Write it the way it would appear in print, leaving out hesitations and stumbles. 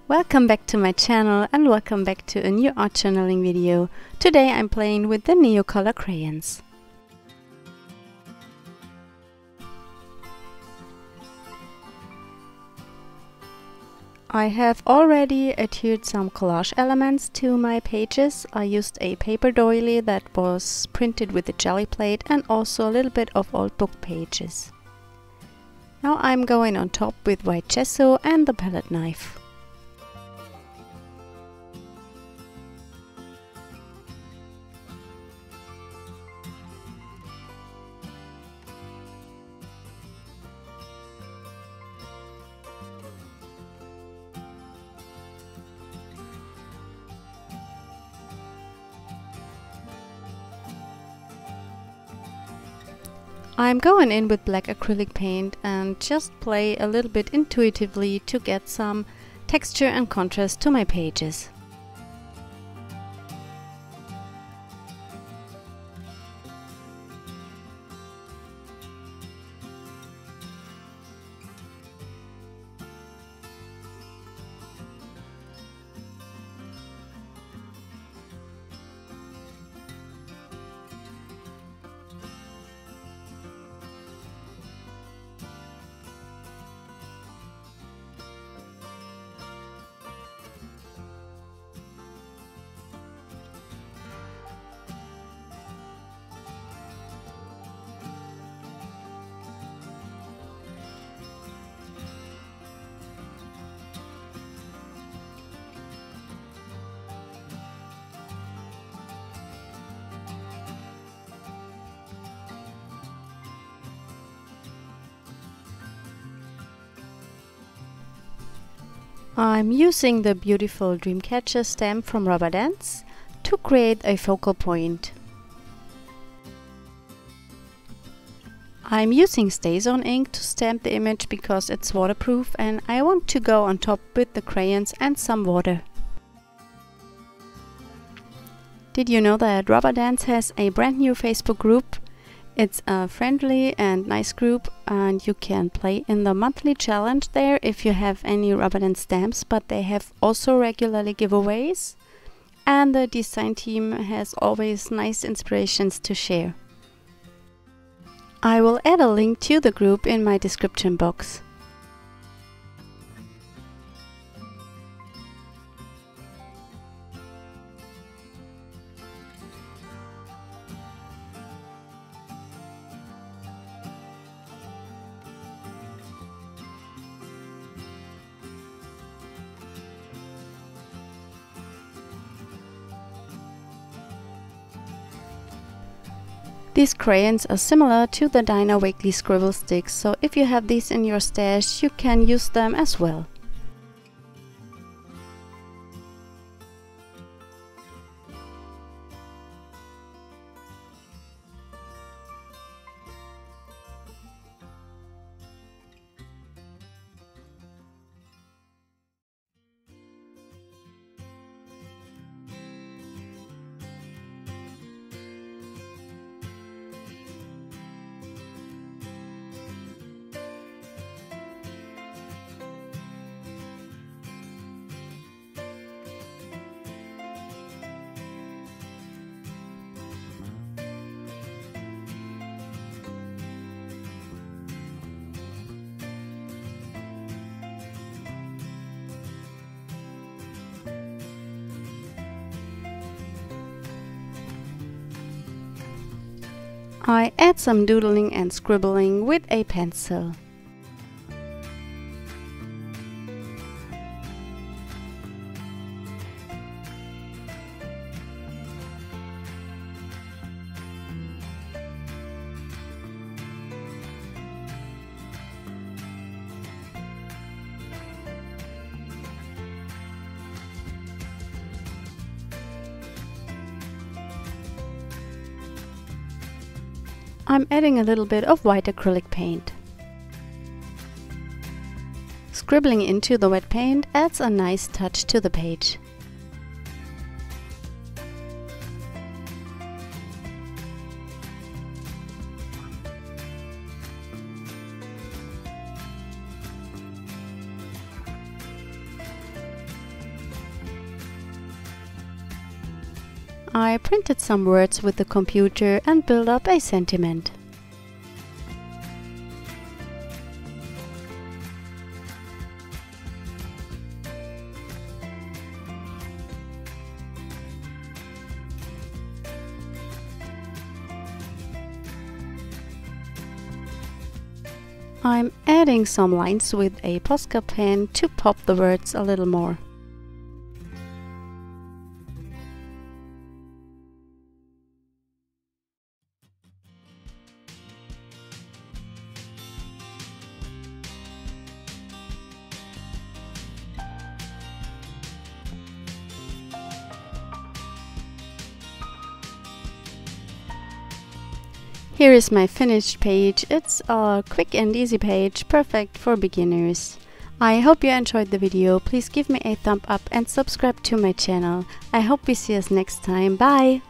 Welcome back to my channel and welcome back to a new art journaling video. Today I'm playing with the Neocolor crayons. I have already adhered some collage elements to my pages. I used a paper doily that was printed with a jelly plate and also a little bit of old book pages. Now I'm going on top with white gesso and the palette knife. I'm going in with black acrylic paint and just play a little bit intuitively to get some texture and contrast to my pages. I'm using the beautiful Dreamcatcher stamp from Rubber Dance to create a focal point. I'm using StazOn ink to stamp the image because it's waterproof and I want to go on top with the crayons and some water. Did you know that Rubber Dance has a brand new Facebook group? It's a friendly and nice group and you can play in the monthly challenge there if you have any Rubber Dance stamps, but they have also regularly giveaways and the design team has always nice inspirations to share. I will add a link to the group in my description box. These crayons are similar to the Dina Wakley Scribble Sticks, so if you have these in your stash, you can use them as well. I add some doodling and scribbling with a pencil. I'm adding a little bit of white acrylic paint. Scribbling into the wet paint adds a nice touch to the page. I printed some words with the computer and built up a sentiment. I'm adding some lines with a Posca pen to pop the words a little more. Here is my finished page. It's a quick and easy page, perfect for beginners. I hope you enjoyed the video. Please give me a thumb up and subscribe to my channel. I hope we see us next time. Bye!